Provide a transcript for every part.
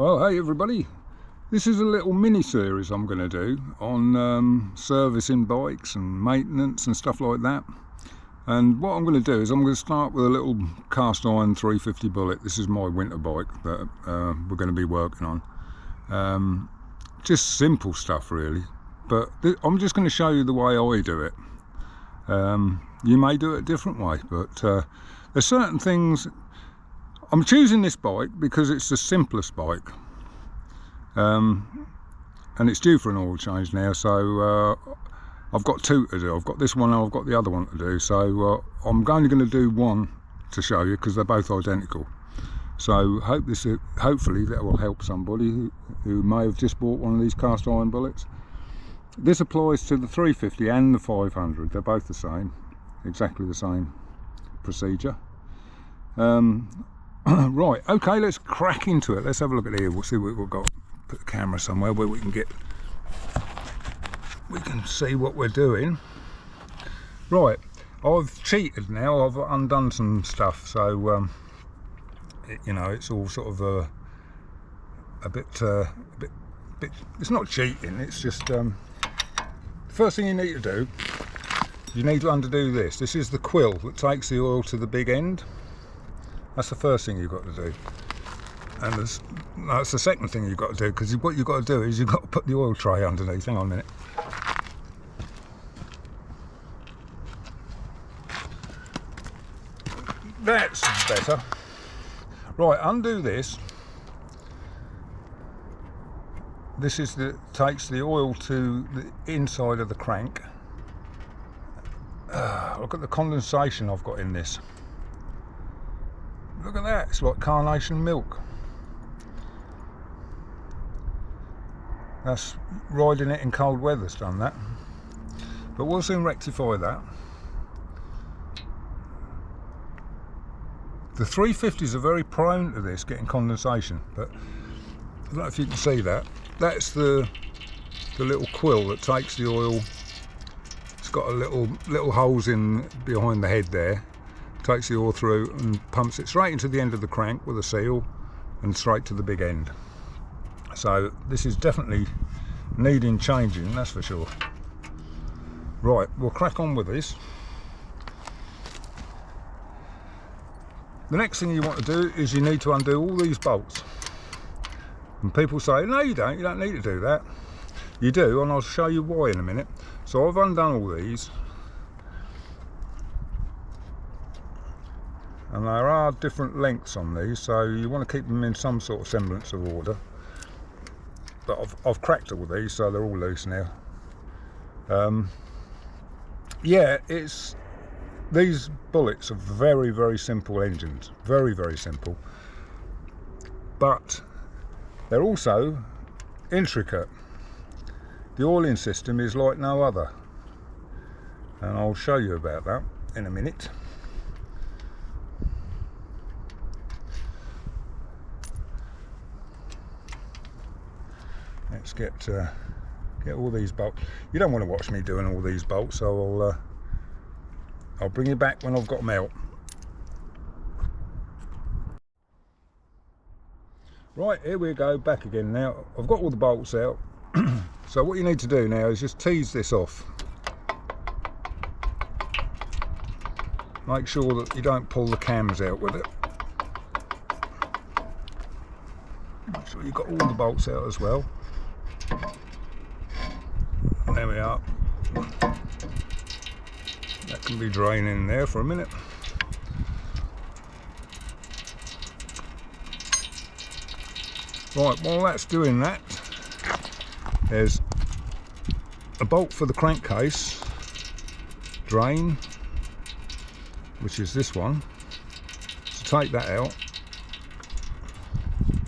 Well, hey everybody, this is a little mini series I'm going to do on servicing bikes and maintenance and stuff like that. And what I'm going to do is I'm going to start with a little cast iron 350 bullet. This is my winter bike that we're going to be working on. Just simple stuff really, but I'm just going to show you the way I do it. You may do it a different way, but there's certain things. I'm choosing this bike because it's the simplest bike, and it's due for an oil change now, so I've got two to do. I've got this one and I've got the other one to do, so I'm only going to do one to show you because they're both identical. So hopefully that will help somebody who may have just bought one of these cast iron bullets. This applies to the 350 and the 500. They're both the same, exactly the same procedure. Right, okay, let's crack into it. Let's have a look at here. We'll see what we've got. Put the camera somewhere where we can see what we're doing. Right, I've cheated now. I've undone some stuff, so you know, it's all sort of a bit. It's not cheating. It's just the first thing you need to do. You need to undo this. This is the quill that takes the oil to the big end. That's the first thing you've got to do, and that's the second thing you've got to do, because what you've got to do is you've got to put the oil tray underneath. Hang on a minute. That's better. Right, undo this. This is takes the oil to the inside of the crank. Look at the condensation I've got in this. Look at that, it's like carnation milk. That's riding it in cold weather's done that. But we'll soon rectify that. The 350s are very prone to this, getting condensation, but I don't know if you can see that. That's the little quill that takes the oil. It's got a little holes in behind the head there. Takes the oil through and pumps it straight into the end of the crank with a seal and straight to the big end. So this is definitely needing changing, that's for sure. Right, we'll crack on with this. The next thing you want to do is you need to undo all these bolts. And people say, no you don't need to do that. You do, and I'll show you why in a minute. So I've undone all these. And there are different lengths on these, so you want to keep them in some sort of semblance of order. But I've cracked all these, so they're all loose now. Yeah, these bullets are very, very simple engines. Very, very simple. But they're also intricate. The oiling system is like no other. And I'll show you about that in a minute. Let's get all these bolts. You don't want to watch me doing all these bolts, so I'll bring you back when I've got them out. Right, here we go, back again now. I've got all the bolts out. So what you need to do now is just tease this off. Make sure that you don't pull the cams out with it. Make sure you've got all the bolts out as well. There we are. That can be draining there for a minute. Right, while that's doing that, there's a bolt for the crankcase drain, which is this one. So take that out,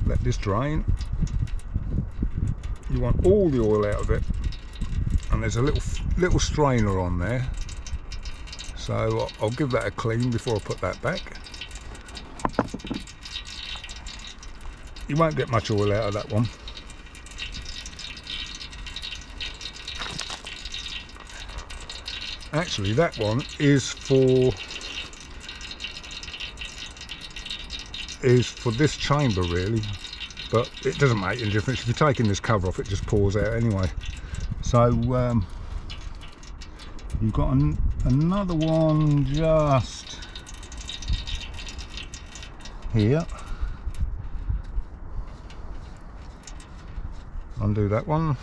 let this drain. You want all the oil out of it, and there's a little strainer on there, so I'll give that a clean before I put that back. You won't get much oil out of that one. Actually, that one is for this chamber really. but it doesn't make any difference. If you're taking this cover off, it just pours out anyway. So you've got another one just here. Undo that one.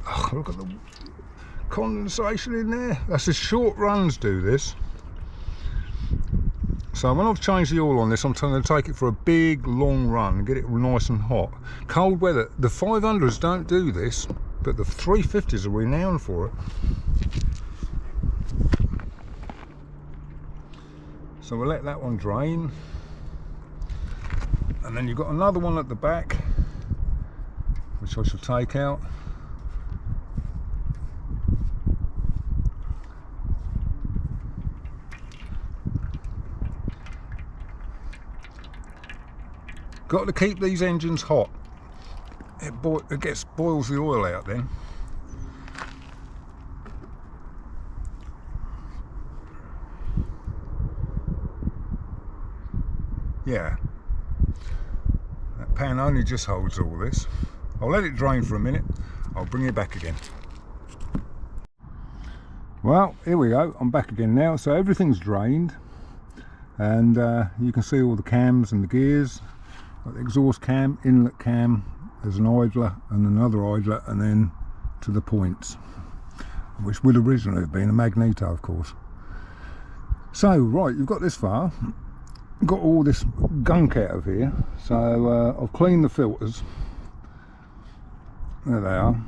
Oh, look at the condensation in there. That's as short runs do this. So when I've changed the oil on this, I'm going to take it for a big long run and get it nice and hot. Cold weather, the 500s don't do this, but the 350s are renowned for it. So we'll let that one drain. And then you've got another one at the back, which I shall take out. Got to keep these engines hot. It boils the oil out then. Yeah. That pan only just holds all this. I'll let it drain for a minute. I'll bring it back again. Well, here we go. I'm back again now. So everything's drained, and you can see all the cams and the gears. Got the exhaust cam, inlet cam, there's an idler and another idler, and then to the points, which would originally have been a magneto, of course. So right, you've got this far, got all this gunk out of here. So I've cleaned the filters. There they are.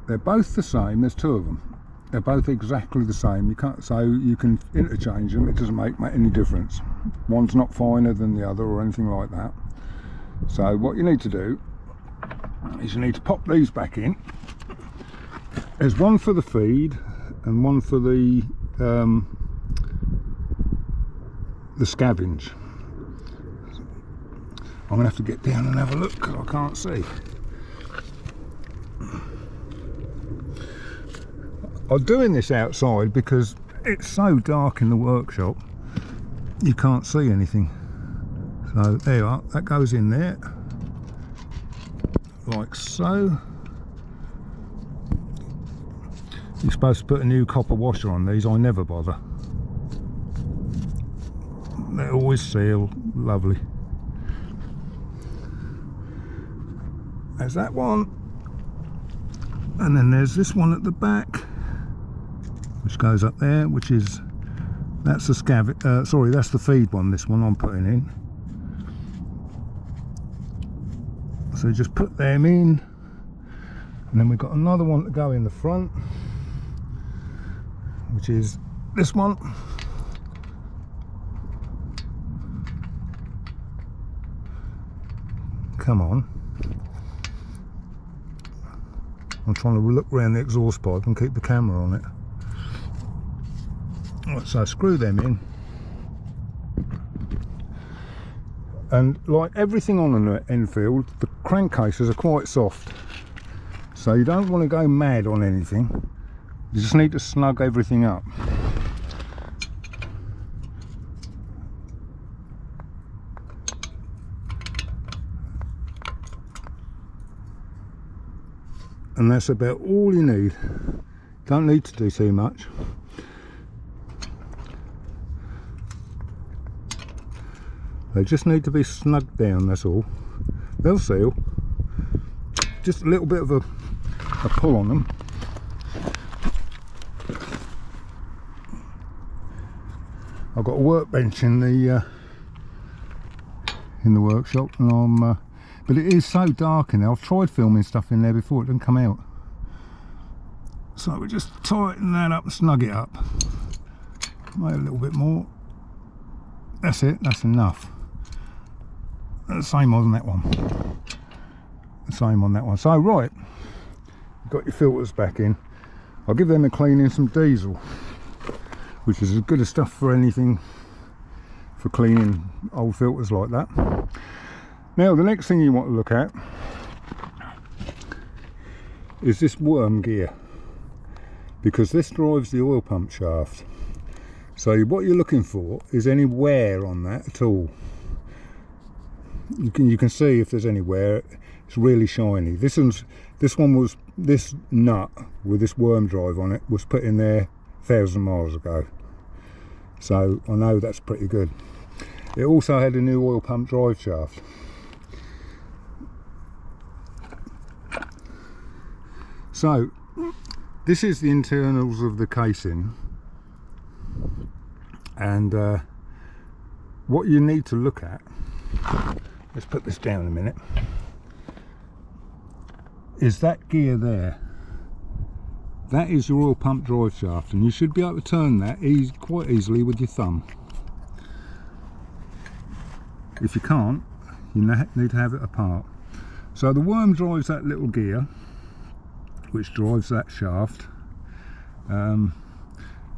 They're both the same. There's two of them. They're both exactly the same. So you can interchange them. It doesn't make any difference. One's not finer than the other or anything like that. So what you need to do is you need to pop these back in. There's one for the feed and one for the scavenge. I'm gonna have to get down and have a look because I can't see. I'm doing this outside because it's so dark in the workshop you can't see anything. So there you are, that goes in there like so. You're supposed to put a new copper washer on these. I never bother. They always seal lovely. There's that one, and then there's this one at the back which goes up there, which is, that's the sorry, that's the feed one, this one I'm putting in. So just put them in, and then we've got another one to go in the front, which is this one. Come on. I'm trying to look around the exhaust pipe and keep the camera on it. Right, so screw them in. And like everything on an Enfield, the crankcases are quite soft. So you don't want to go mad on anything. You just need to snug everything up. And that's about all you need. Don't need to do too much. They just need to be snugged down, that's all. They'll seal. Just a little bit of a pull on them. I've got a workbench in the workshop, and but it is so dark in there. I've tried filming stuff in there before, it doesn't come out. So we just tighten that up and snug it up. Maybe a little bit more. That's it, that's enough. The same on that one. The same on that one. So right, you've got your filters back in. I'll give them a clean in some diesel, which is as good as stuff for anything, for cleaning old filters like that. Now the next thing you want to look at is this worm gear, because this drives the oil pump shaft. So what you're looking for is any wear on that at all. you can see if there's any wear. It's really shiny. This nut with this worm drive on it was put in there 1,000 miles ago, so I know that's pretty good. It also had a new oil pump drive shaft. So this is the internals of the casing, and what you need to look at, let's put this down a minute, is that gear there. That is your oil pump drive shaft, and you should be able to turn that quite easily with your thumb. If you can't, you need to have it apart. So the worm drives that little gear, which drives that shaft.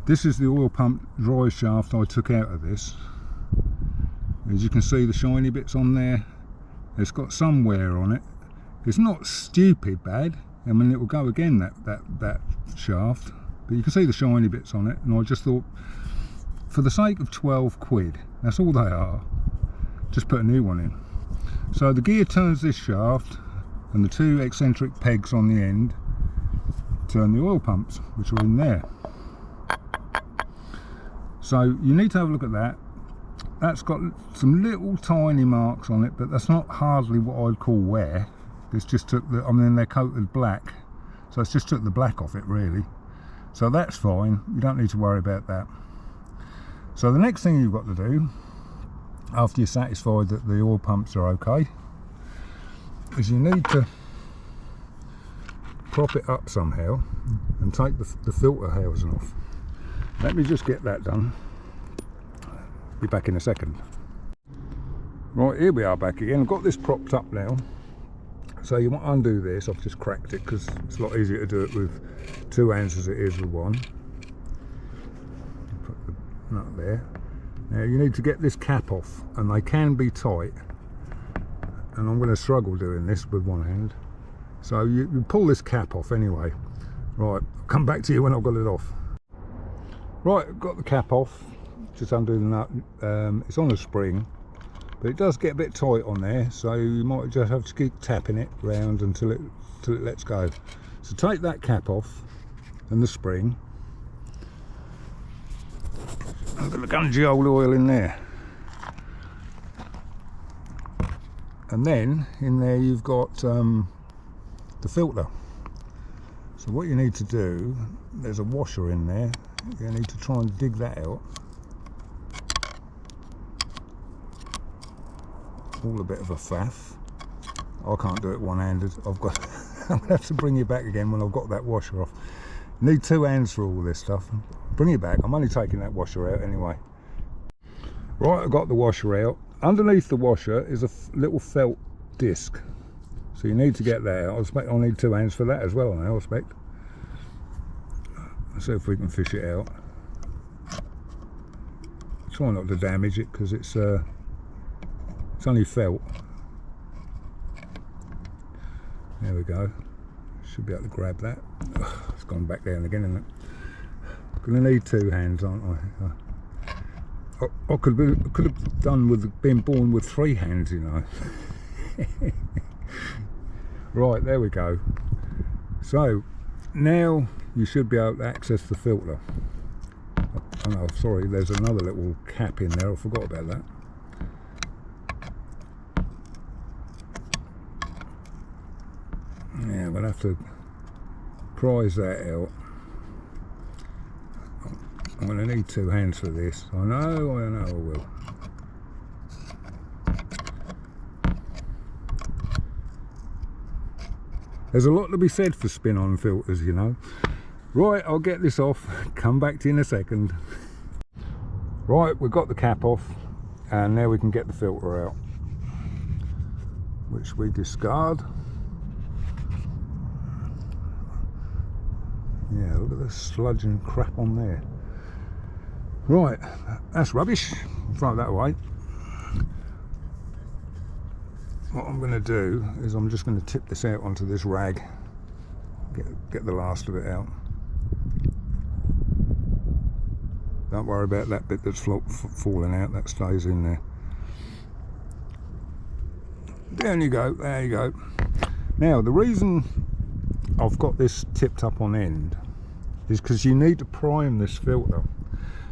This is the oil pump drive shaft I took out of this. As you can see, the shiny bits on there, it's got some wear on it. It's not stupid bad. I mean, it will go again, that shaft, but you can see the shiny bits on it, and I just thought, for the sake of 12 quid, that's all they are, just put a new one in. So the gear turns this shaft, and the two eccentric pegs on the end turn the oil pumps, which are in there. So you need to have a look at that. That's got some little tiny marks on it, but that's not hardly what I'd call wear. It's just took the, I mean, they're coated black, so it's just took the black off it really. So that's fine, you don't need to worry about that. So the next thing you've got to do, after you're satisfied that the oil pumps are okay, is you need to prop it up somehow and take the filter housing off. Let me just get that done. Be back in a second. Right, here we are back again. I've got this propped up now. So you want to undo this. I've just cracked it because it's a lot easier to do it with two hands as it is with one. Put the nut there. Now you need to get this cap off, and they can be tight, and I'm going to struggle doing this with one hand. So you pull this cap off anyway. Right, I'll come back to you when I've got it off. Right, I've got the cap off. Just undo the nut. It's on a spring, but it does get a bit tight on there, so you might just have to keep tapping it round until it lets go. So take that cap off and the spring. I've got the gungy old oil in there, and then in there you've got the filter. So what you need to do, there's a washer in there, you need to try and dig that out. All a bit of a faff. I can't do it one-handed. I'm gonna have to bring you back again when I've got that washer off. You need two hands for all this stuff. Bring you back. I'm only taking that washer out anyway. Right, I've got the washer out. Underneath the washer is a little felt disc, so you need to get that out. I expect I'll need two hands for that as well now, I expect. Let's see if we can fish it out. Try not to damage it because it's only felt. There we go. Should be able to grab that. Ugh, it's gone back down again, isn't it? I'm going to need two hands, aren't I? I could have been born with three hands, you know. Right, there we go. So now you should be able to access the filter. Oh no, sorry, there's another little cap in there. I forgot about that. Yeah, we'll have to prise that out. I'm going to need two hands for this. I know I will. There's a lot to be said for spin-on filters, you know. Right, I'll get this off, come back to you in a second. Right, we've got the cap off, and now we can get the filter out, which we discard. Yeah, look at the sludge and crap on there. Right, that's rubbish. Throw that away. What I'm going to do is I'm just going to tip this out onto this rag. Get the last of it out. Don't worry about that bit that's falling out, that stays in there. Down you go, there you go. Now the reason I've got this tipped up on end is because you need to prime this filter,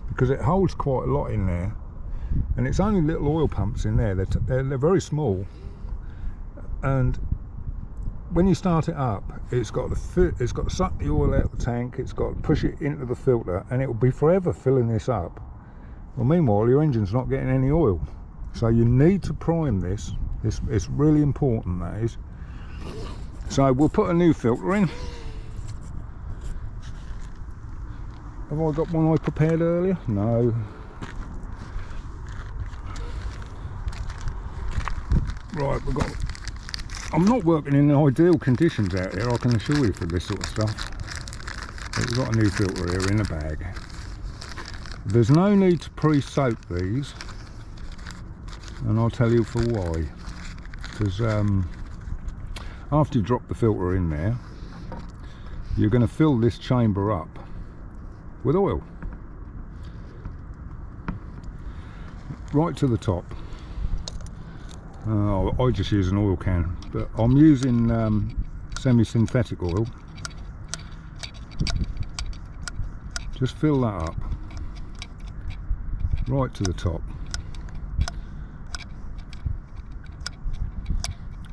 because it holds quite a lot in there, and it's only little oil pumps in there. They're very small, and when you start it up, it's got to suck the oil out of the tank, it's got to push it into the filter, and it will be forever filling this up. Well, meanwhile your engine's not getting any oil, so you need to prime this. It's really important, that is. So we'll put a new filter in. Have I got one I prepared earlier? No. Right, I'm not working in ideal conditions out here, I can assure you, for this sort of stuff. But we've got a new filter here in a bag. There's no need to pre-soak these, and I'll tell you for why. Because after you drop the filter in there, you're going to fill this chamber up with oil right to the top. I just use an oil can, but I'm using semi-synthetic oil. Just fill that up right to the top.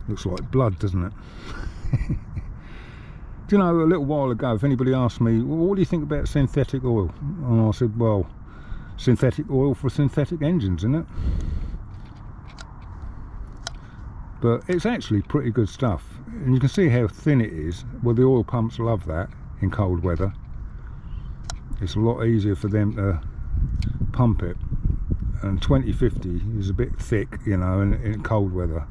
Looks like blood, doesn't it? Do you know, a little while ago, if anybody asked me, well, what do you think about synthetic oil? And I said, well, synthetic oil for synthetic engines, isn't it? But it's actually pretty good stuff, and you can see how thin it is. Well, the oil pumps love that in cold weather. It's a lot easier for them to pump it, and 2050 is a bit thick, you know, in cold weather,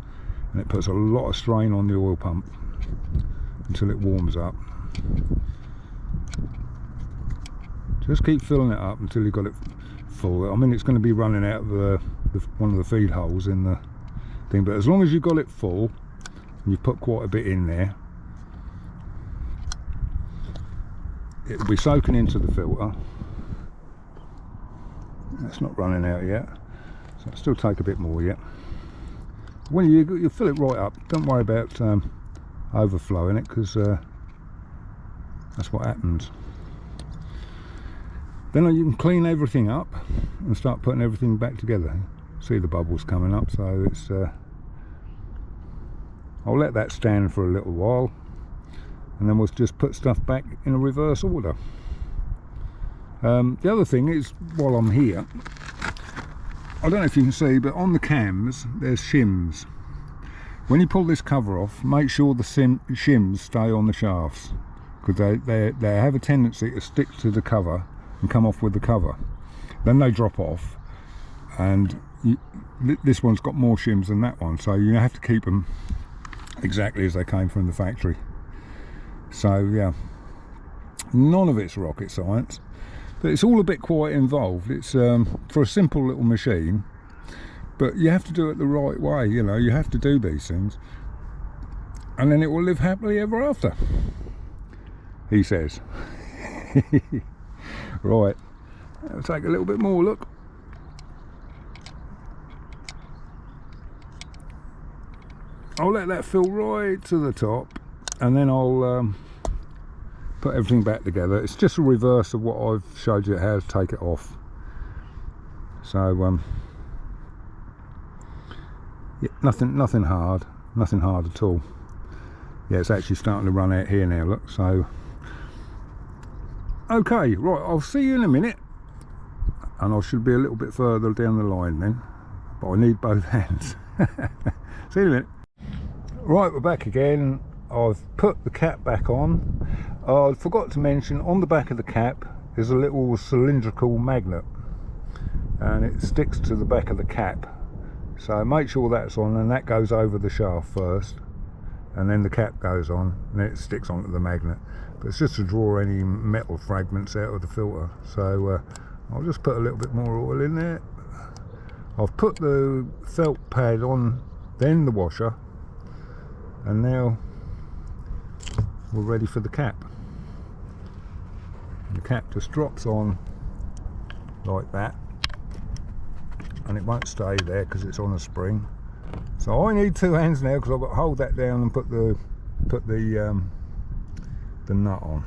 and it puts a lot of strain on the oil pump until it warms up. Just keep filling it up until you've got it full. I mean, it's going to be running out of one of the feed holes in the thing, but as long as you've got it full and you've put quite a bit in there, it'll be soaking into the filter. That's not running out yet, so it'll still take a bit more yet. When you fill it right up, don't worry about overflowing it, because that's what happens. Then you can clean everything up and start putting everything back together. See the bubbles coming up, so it's I'll let that stand for a little while, and then we'll just put stuff back in a reverse order. The other thing is, while I'm here, I don't know if you can see, but on the cams there's shims. When you pull this cover off, make sure the shims stay on the shafts, because they have a tendency to stick to the cover and come off with the cover. Then they drop off, and this one's got more shims than that one, so you have to keep them exactly as they came from the factory. So yeah, none of it's rocket science, but it's all a bit quite involved. It's for a simple little machine, but you have to do it the right way, you know. You have to do these things, and then it will live happily ever after, he says. Right, I'll take a little bit more look. I'll let that fill right to the top, and then I'll put everything back together. It's just a reverse of what I've showed you how to take it off. So yeah, nothing hard at all. Yeah, it's actually starting to run out here now, look. So okay, right, I'll see you in a minute, and I should be a little bit further down the line then, but I need both hands. See you in a minute. Right, we're back again. I've put the cap back on. I forgot to mention, on the back of the cap is a little cylindrical magnet, and it sticks to the back of the cap. So make sure that's on, and that goes over the shaft first, and then the cap goes on, and then it sticks onto the magnet. But it's just to draw any metal fragments out of the filter. So I'll just put a little bit more oil in there. I've put the felt pad on, then the washer, and now we're ready for the cap. The cap just drops on like that, and it won't stay there because it's on a spring. So I need 2 hands now because I've got to hold that down and put the nut on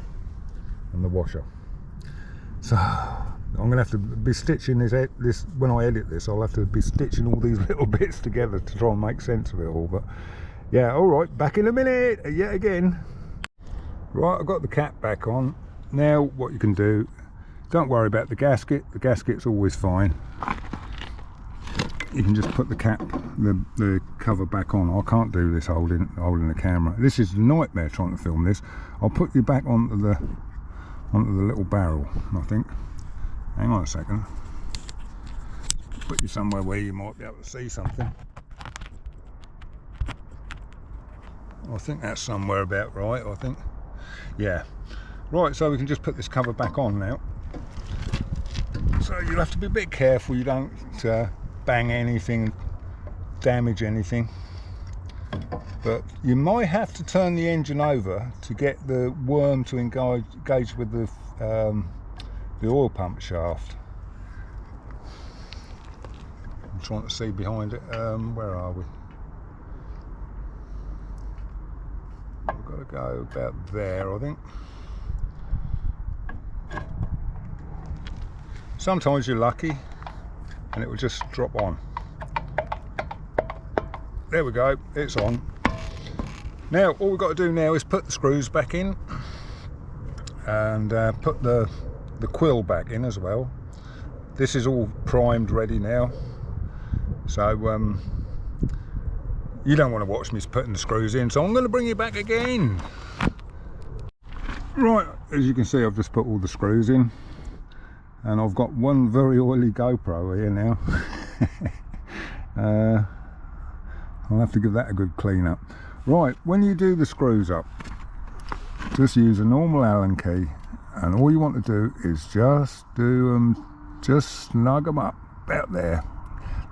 and the washer. So I'm gonna have to be stitching this when I edit this. I'll have to be stitching all these little bits together to try and make sense of it all. But yeah, all right, back in a minute yet again. Right, I've got the cap back on. Now what you can do, don't worry about the gasket. The gasket's always fine. You can just put the cap, the cover back on. I can't do this holding the camera. This is a nightmare trying to film this. I'll put you back onto the little barrel, I think. Hang on a second. Put you somewhere where you might be able to see something. I think that's somewhere about right, I think. Yeah. Right, so we can just put this cover back on now. So you'll have to be a bit careful you don't bang anything, damage anything. But you might have to turn the engine over to get the worm to engage with the oil pump shaft. I'm trying to see behind it. Where are we? We've got to go about there, I think. Sometimes you're lucky and it will just drop on. There we go, it's on. Now all we've got to do now is put the screws back in and put the quill back in as well. This is all primed ready now, so you don't want to watch me putting the screws in, so I'm going to bring you back again. Right, as you can see, I've just put all the screws in and I've got one very oily GoPro here now. I'll have to give that a good clean up. Right, when you do the screws up, just use a normal Allen key, and all you want to do is just snug them up out there.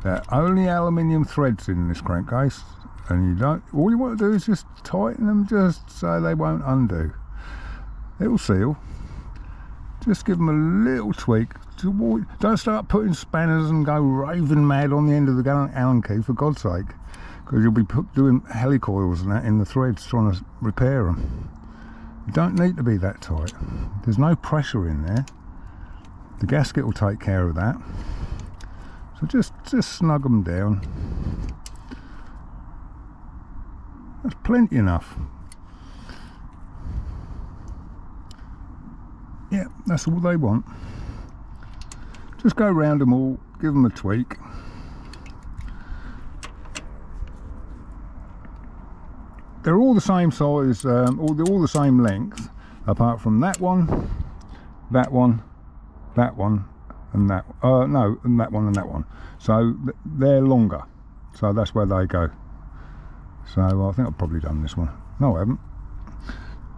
They're only aluminium threads in this crankcase, and all you want to do is just tighten them just so they won't undo. It'll seal. Just give them a little tweak. Don't start putting spanners and go raving mad on the end of the Allen key, for God's sake, because you'll be doing helicoils and that in the threads trying to repair them. You don't need to be that tight. There's no pressure in there. The gasket will take care of that. So just snug them down. That's plenty enough. Yeah, that's all they want. Just go round them all, give them a tweak. They're all the same size, all the same length, apart from that one, that one, that one, and that. No, and that one and that one. So they're longer. So that's where they go. So I think I've probably done this one. No, I haven't.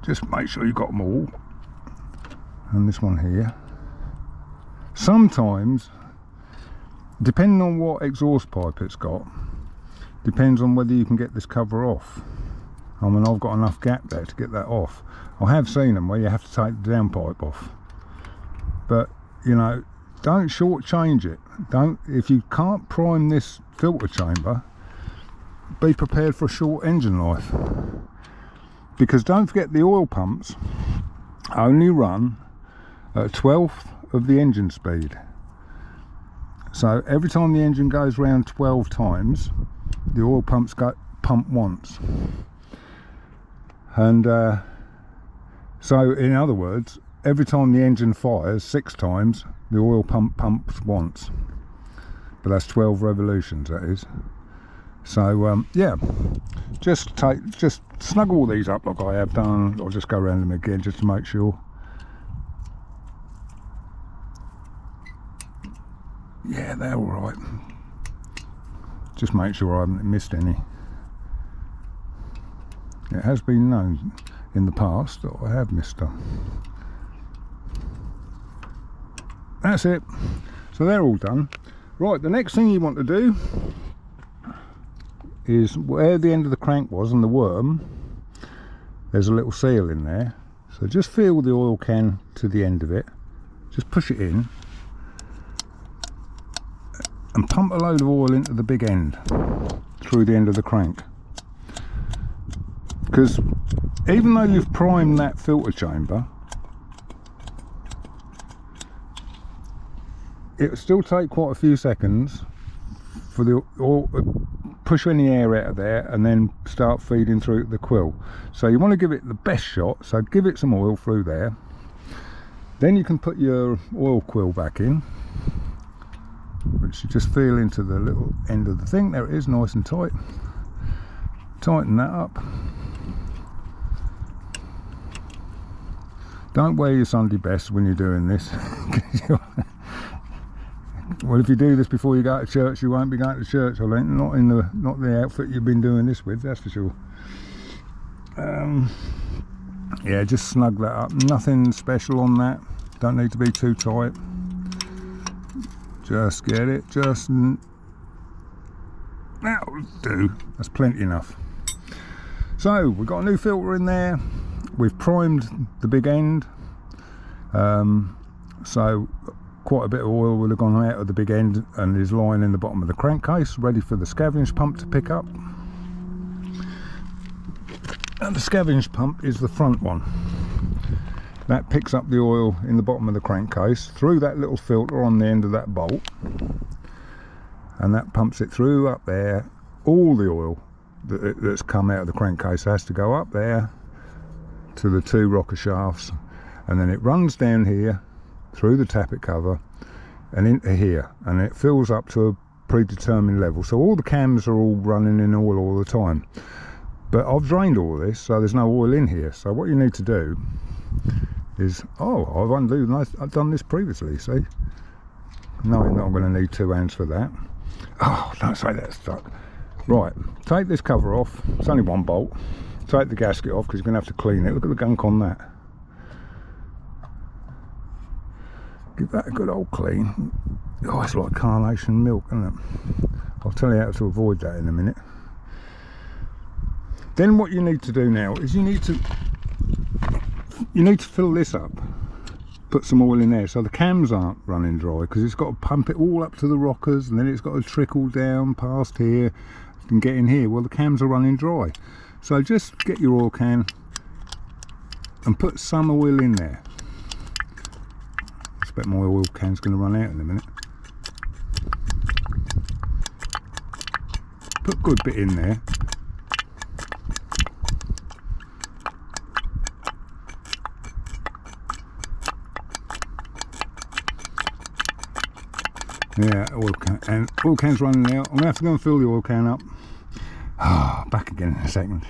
Just make sure you've got them all. And this one here. Sometimes, depending on what exhaust pipe it's got, depends on whether you can get this cover off. I mean, I've got enough gap there to get that off. I have seen them where you have to take the downpipe off. But, you know, don't shortchange it. If you can't prime this filter chamber, be prepared for a short engine life. Because don't forget, the oil pumps only run at 1/12 of the engine speed. So every time the engine goes round 12 times, the oil pumps pump once. And so in other words, every time the engine fires 6 times, the oil pump pumps once. But that's 12 revolutions, that is. So yeah, just snug all these up like I have done. I'll just go around them again just to make sure. Yeah, they're all right. Just make sure I haven't missed any. It has been known in the past that I have missed them. That's it. So they're all done. Right, the next thing you want to do is where the end of the crank was and the worm, there's a little seal in there. So just feel the oil can to the end of it. Just push it in. And pump a load of oil into the big end. through the end of the crank, because even though you've primed that filter chamber, it'll still take quite a few seconds for the oil, push any air out of there and then start feeding through the quill. So you want to give it the best shot, so give it some oil through there, then you can put your oil quill back in, which you just feel into the little end of the thing. There it is, nice and tight. Tighten that up. Don't wear your Sunday best when you're doing this. Well, if you do this before you go to church, you won't be going to church, I think. Not the outfit you've been doing this with, that's for sure. Yeah, just snug that up. Nothing special on that. Don't need to be too tight. Just get it, that'll do. That's plenty enough. So we've got a new filter in there. We've primed the big end. So quite a bit of oil will have gone out of the big end and is lying in the bottom of the crankcase, ready for the scavenge pump to pick up. And the scavenge pump is the front one. That picks up the oil in the bottom of the crankcase through that little filter on the end of that bolt, and that pumps it through up there. All the oil that's come out of the crankcase has to go up there to the two rocker shafts, and then it runs down here through the tappet cover and into here, and it fills up to a predetermined level. So all the cams are all running in oil all the time, but I've drained all this, so there's no oil in here. So what you need to do is, I've done this previously, see, knowing that I'm going to need 2 hands for that. Oh, don't say that stuck. Right, take this cover off. It's only 1 bolt. Take the gasket off because you're going to have to clean it. Look at the gunk on that. Give that a good old clean. Oh, it's like carnation milk, isn't it? I'll tell you how to avoid that in a minute. Then what you need to do now is you need to fill this up, put some oil in there so the cams aren't running dry, because it's got to pump it all up to the rockers, and then it's got to trickle down past here and get in here. Well, the cams are running dry, so just get your oil can and put some oil in there. I expect my oil can's going to run out in a minute. Put a good bit in there. Yeah, oil can, and oil can's running out. I'm going to have to go and fill the oil can up. Ah, back again in a second.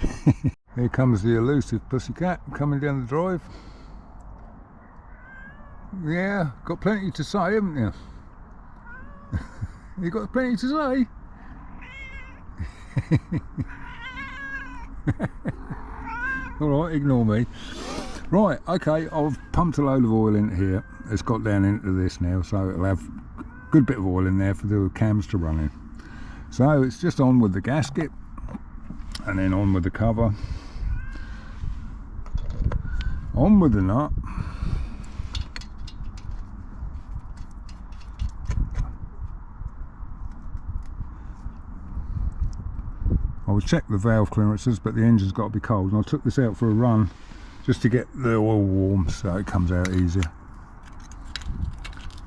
Here comes the elusive pussycat coming down the drive. Yeah, got plenty to say, haven't you? You got plenty to say? Alright, ignore me. Right, okay, I've pumped a load of oil into here. It's got down into this now, so it'll have a good bit of oil in there for the cams to run in. So it's just on with the gasket, and then on with the cover, on with the nut, I would check the valve clearances, but the engine's got to be cold, and I took this out for a run just to get the oil warm so it comes out easier.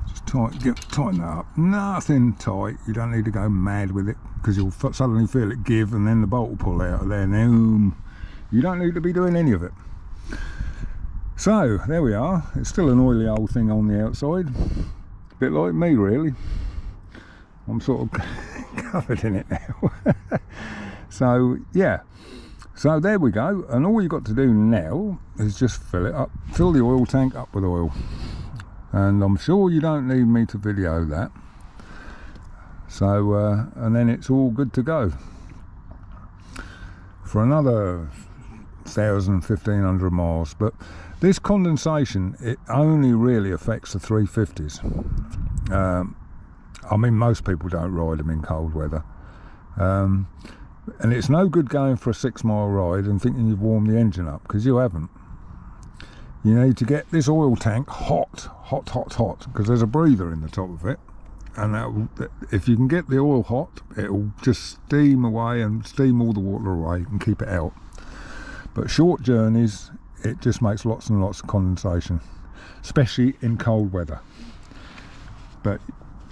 Just tighten that up. Nothing tight, you don't need to go mad with it, because you'll suddenly feel it give and then the bolt will pull out of there. Now you don't need to be doing any of it. So there we are. It's still an oily old thing on the outside, a bit like me really. I'm sort of covered in it now. So yeah, so there we go, and all you've got to do now is just fill it up, fill the oil tank up with oil, and I'm sure you don't need me to video that. So and then it's all good to go for another 1,000–1,500 miles. But this condensation, it only really affects the 350s. I mean, most people don't ride them in cold weather, and it's no good going for a 6-mile ride and thinking you've warmed the engine up, because you haven't. You need to get this oil tank hot, because there's a breather in the top of it, and if you can get the oil hot, it'll just steam away and steam all the water away and keep it out. But short journeys, it just makes lots and lots of condensation, especially in cold weather. But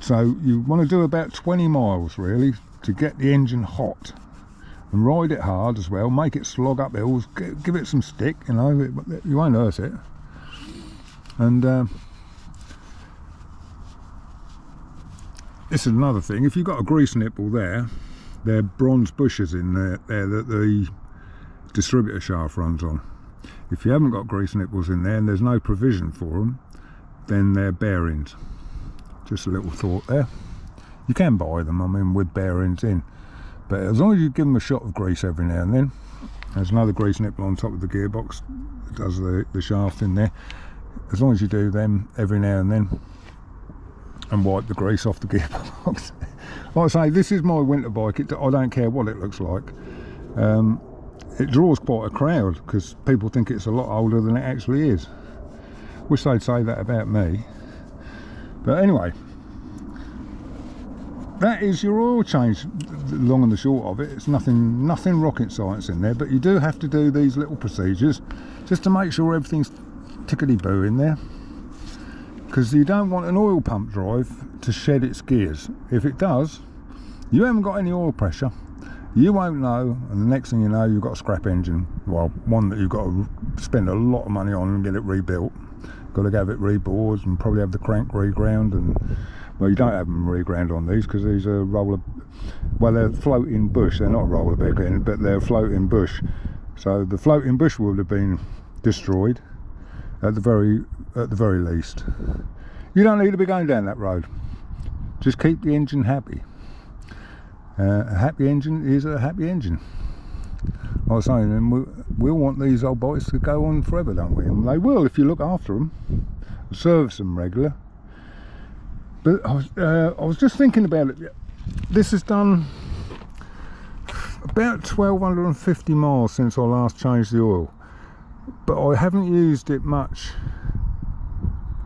so you want to do about 20 miles really to get the engine hot, and ride it hard as well, make it slog up hills, give it some stick, you know, you won't hurt it. And this is another thing, if you've got a grease nipple there, they're bronze bushes in there that the distributor shaft runs on. If you haven't got grease nipples in there and there's no provision for them, then they're bearings. Just a little thought there. You can buy them, I mean, with bearings in, but as long as you give them a shot of grease every now and then. There's another grease nipple on top of the gearbox that does the shaft in there. As long as you do them every now and then and wipe the grease off the gearbox. Like I say, this is my winter bike. I don't care what it looks like. It draws quite a crowd because people think it's a lot older than it actually is. Wish they'd say that about me. But anyway, that is your oil change, the long and the short of it. It's nothing rocket science in there, but you do have to do these little procedures just to make sure everything's tickety-boo in there, because you don't want an oil pump drive to shed its gears. If it does, you haven't got any oil pressure, you won't know, and the next thing you know, you've got a scrap engine. Well, one that you've got to spend a lot of money on and get it rebuilt. Got to have it rebored and probably have the crank reground. And well, you don't have them reground on these because these are well, they're floating bush. They're not roller begging, but they're floating bush. So the floating bush would have been destroyed at the very least. You don't need to be going down that road. Just keep the engine happy. A happy engine is a happy engine. I was saying, and we'll want these old bikes to go on forever, don't we? And they will if you look after them, service them regular. But I was just thinking about it. This has done about 1,250 miles since I last changed the oil, but I haven't used it much,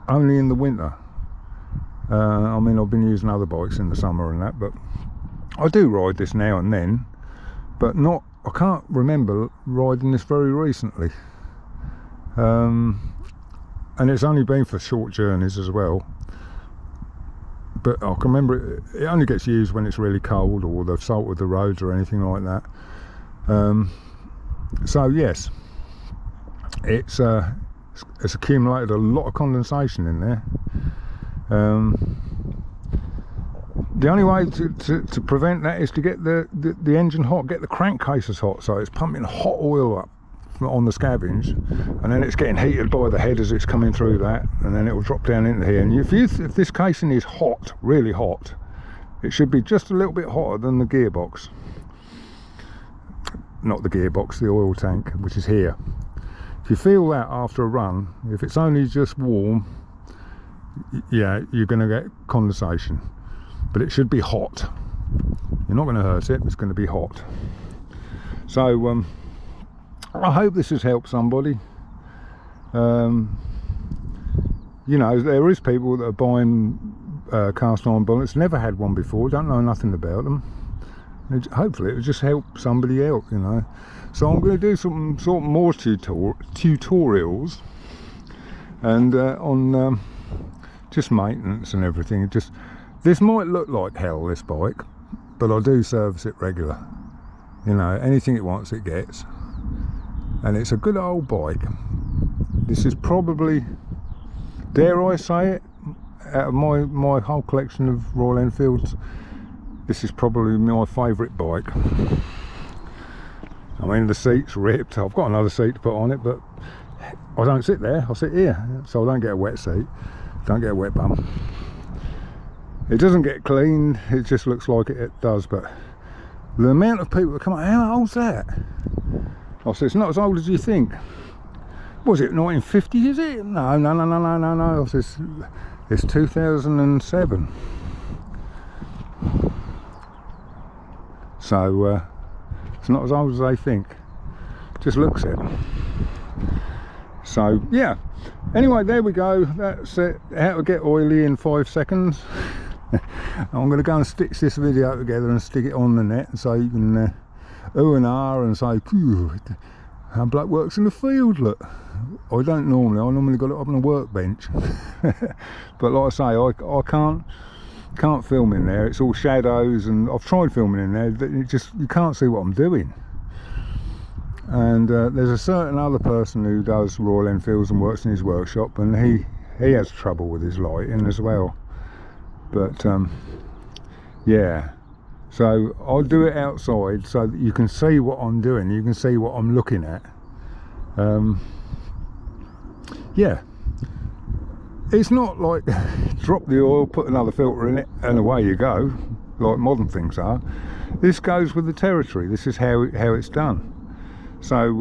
only in the winter. I mean, I've been using other bikes in the summer and that, but I do ride this now and then, but I can't remember riding this very recently. And it's only been for short journeys as well. But I can remember it only gets used when it's really cold or they've salted the roads or anything like that. So yes, it's accumulated a lot of condensation in there. The only way to prevent that is to get the engine hot, get the crankcases hot, so it's pumping hot oil up on the scavenge, and then it's getting heated by the head as it's coming through that, and then it will drop down into here. And if this casing is hot, really hot, it should be just a little bit hotter than the gearbox. Not the gearbox, the oil tank, which is here. If you feel that after a run, if it's only just warm, yeah, you're going to get condensation. But it should be hot. You're not going to hurt it, it's going to be hot. So I hope this has helped somebody. You know, there is people that are buying cast iron bullets, never had one before, don't know nothing about them. Hopefully it'll just help somebody out, you know. So I'm going to do some sort of more tutorials and on just maintenance and everything. This might look like hell, this bike, but I do service it regular. You know, anything it wants it gets. And it's a good old bike. This is probably, dare I say it, out of my whole collection of Royal Enfields, this is probably my favourite bike. I mean, the seat's ripped. I've got another seat to put on it, but I don't sit there, I sit here. So I don't get a wet seat, don't get a wet bum. It doesn't get cleaned, it just looks like it does. But the amount of people that come out, how old's that? I said, it's not as old as you think. Was it 1950, is it? No. I said, it's 2007. So it's not as old as they think. Just looks it. So yeah. Anyway, there we go. That's it. How to get oily in 5 seconds. I'm going to go and stitch this video together and stick it on the net, and so you can ooh and ah and say, phew, how bloke works in the field, look. I don't normally, I normally got it up on a workbench. But like I say, I can't film in there. It's all shadows, and I've tried filming in there, but you can't see what I'm doing. And there's a certain other person who does Royal Enfields and works in his workshop, and he has trouble with his lighting as well. But yeah, so I'll do it outside so that you can see what I'm doing, you can see what I'm looking at. Yeah, it's not like drop the oil, put another filter in it and away you go, like modern things are. This goes with the territory. This is how it's done. So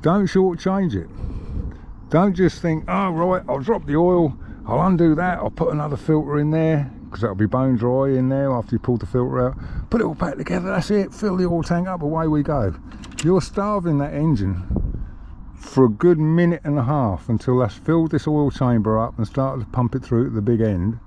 don't shortchange it. Don't just think, oh right, I'll drop the oil, I'll undo that, I'll put another filter in there, because that'll be bone dry in there after you pull the filter out. Put it all back together, that's it, fill the oil tank up, away we go. You're starving that engine for a good minute and a half until that's filled this oil chamber up and started to pump it through at the big end.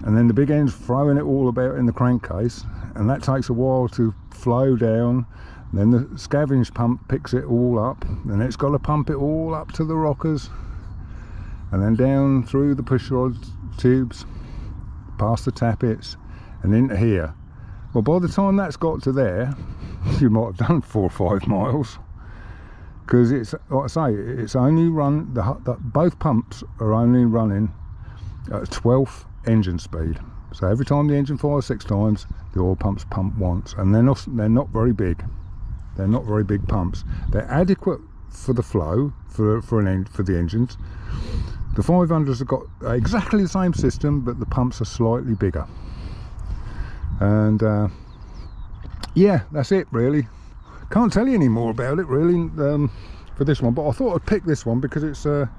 And then the big end's throwing it all about in the crankcase, and that takes a while to flow down. Then the scavenge pump picks it all up, and it's got to pump it all up to the rockers, and then down through the push rod tubes, past the tappets, and into here. Well, by the time that's got to there, you might have done 4 or 5 miles, because it's, like I say, it's only run, both pumps are only running at 12th engine speed. So every time the engine fires 6 times, the oil pumps pump once, and they're not very big. They're not very big pumps. They're adequate for the flow for the engines. The 500s have got exactly the same system, but the pumps are slightly bigger. And yeah, that's it really. Can't tell you any more about it really for this one, but I thought I'd pick this one because it's the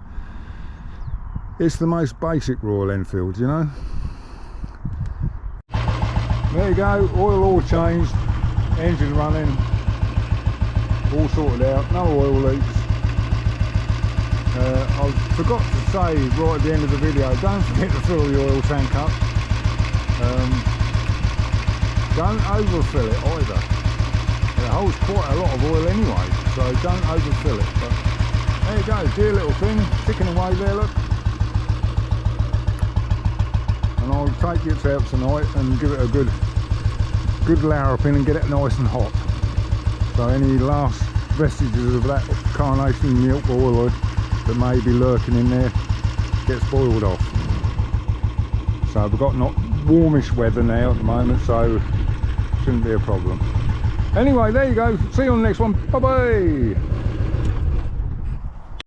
most basic Royal Enfield, you know. There you go, oil all changed, engine running, all sorted out, no oil leaks. I forgot to say right at the end of the video, don't forget to fill the oil tank up. Don't overfill it either. It holds quite a lot of oil anyway, so don't overfill it. But there you go, dear little thing, ticking away there, look. And I'll take it out tonight and give it a good larruping and get it nice and hot. So any last vestiges of that carnation milk oil that may be lurking in there gets boiled off. So we've got not warmish weather now at the moment, so shouldn't be a problem. Anyway, there you go. See you on the next one. Bye bye.